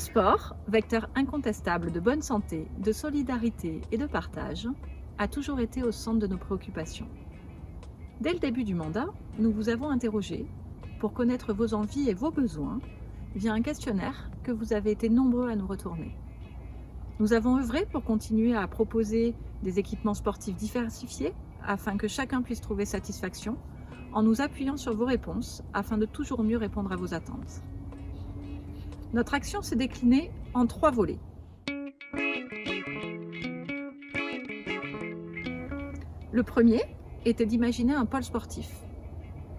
sport, vecteur incontestable de bonne santé, de solidarité et de partage, a toujours été au centre de nos préoccupations. Dès le début du mandat, nous vous avons interrogé pour connaître vos envies et vos besoins via un questionnaire que vous avez été nombreux à nous retourner. Nous avons œuvré pour continuer à proposer des équipements sportifs diversifiés afin que chacun puisse trouver satisfaction en nous appuyant sur vos réponses afin de toujours mieux répondre à vos attentes. Notre action s'est déclinée en 3 volets. Le premier était d'imaginer un pôle sportif.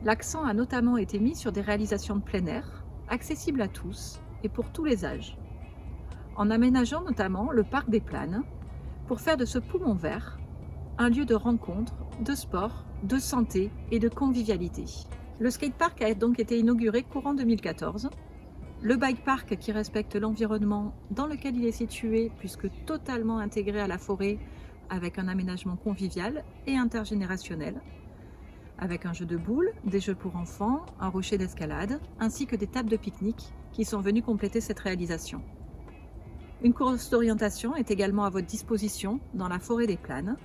L'accent a notamment été mis sur des réalisations de plein air, accessibles à tous et pour tous les âges, en aménageant notamment le parc des Planes pour faire de ce poumon vert un lieu de rencontre, de sport, de santé et de convivialité. Le skatepark a donc été inauguré courant 2014. Le bike park qui respecte l'environnement dans lequel il est situé puisque totalement intégré à la forêt avec un aménagement convivial et intergénérationnel, avec un jeu de boules, des jeux pour enfants, un rocher d'escalade, ainsi que des tables de pique-nique qui sont venues compléter cette réalisation. Une course d'orientation est également à votre disposition dans la forêt des Planes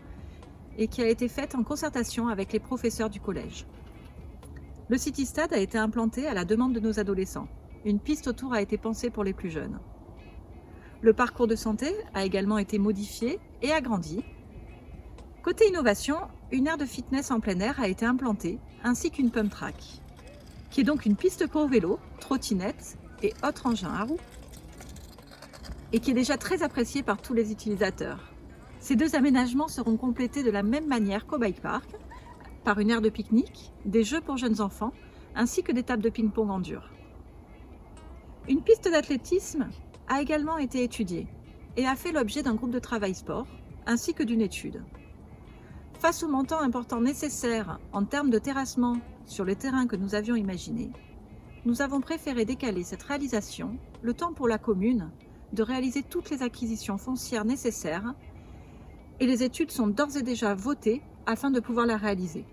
et qui a été faite en concertation avec les professeurs du collège. Le City-Stade a été implanté à la demande de nos adolescents. Une piste autour a été pensée pour les plus jeunes. Le parcours de santé a également été modifié et agrandi. Côté innovation, une aire de fitness en plein air a été implantée, ainsi qu'une pump track, qui est donc une piste pour vélo, trottinettes et autres engins à roues, et qui est déjà très appréciée par tous les utilisateurs. Ces 2 aménagements seront complétés de la même manière qu'au bike park, par une aire de pique-nique, des jeux pour jeunes enfants, ainsi que des tables de ping-pong en dur. Une piste d'athlétisme a également été étudiée et a fait l'objet d'un groupe de travail sport ainsi que d'une étude. Face au montant important nécessaire en termes de terrassement sur le terrain que nous avions imaginé, nous avons préféré décaler cette réalisation le temps pour la commune de réaliser toutes les acquisitions foncières nécessaires et les études sont d'ores et déjà votées afin de pouvoir la réaliser.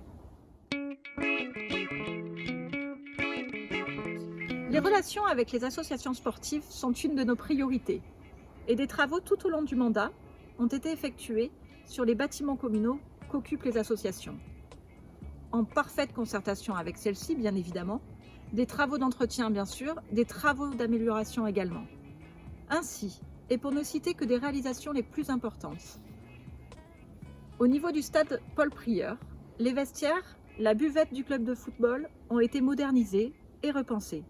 Les relations avec les associations sportives sont une de nos priorités et des travaux tout au long du mandat ont été effectués sur les bâtiments communaux qu'occupent les associations. En parfaite concertation avec celles-ci, bien évidemment, des travaux d'entretien bien sûr, des travaux d'amélioration également. Ainsi, et pour ne citer que des réalisations les plus importantes, au niveau du stade Paul Prieur, les vestiaires, la buvette du club de football ont été modernisés et repensés.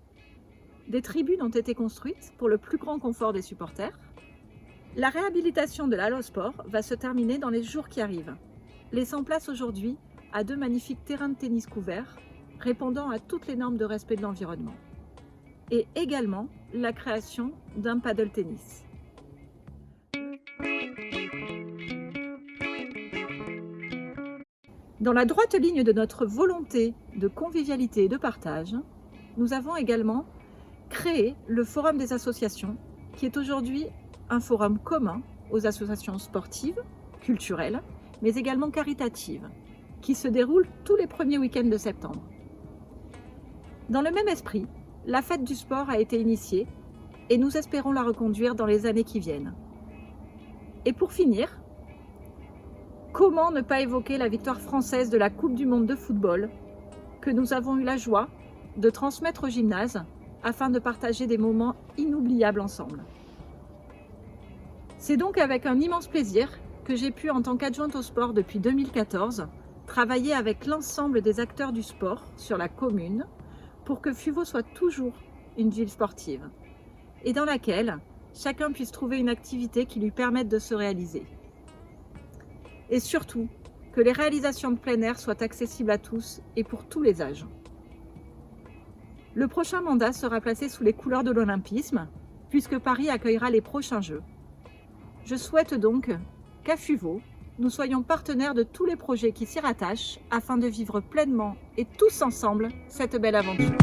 Des tribunes ont été construites pour le plus grand confort des supporters. La réhabilitation de l'Allosport va se terminer dans les jours qui arrivent, laissant place aujourd'hui à 2 magnifiques terrains de tennis couverts, répondant à toutes les normes de respect de l'environnement. Et également la création d'un paddle tennis. Dans la droite ligne de notre volonté de convivialité et de partage, nous avons également créé le Forum des associations, qui est aujourd'hui un forum commun aux associations sportives, culturelles, mais également caritatives, qui se déroule tous les premiers week-ends de septembre. Dans le même esprit, la fête du sport a été initiée et nous espérons la reconduire dans les années qui viennent. Et pour finir, comment ne pas évoquer la victoire française de la Coupe du monde de football que nous avons eu la joie de transmettre au gymnase afin de partager des moments inoubliables ensemble. C'est donc avec un immense plaisir que j'ai pu, en tant qu'adjointe au sport depuis 2014, travailler avec l'ensemble des acteurs du sport sur la commune pour que Fuveau soit toujours une ville sportive et dans laquelle chacun puisse trouver une activité qui lui permette de se réaliser. Et surtout, que les réalisations de plein air soient accessibles à tous et pour tous les âges. Le prochain mandat sera placé sous les couleurs de l'olympisme, puisque Paris accueillera les prochains Jeux. Je souhaite donc qu'à Fuveau, nous soyons partenaires de tous les projets qui s'y rattachent afin de vivre pleinement et tous ensemble cette belle aventure.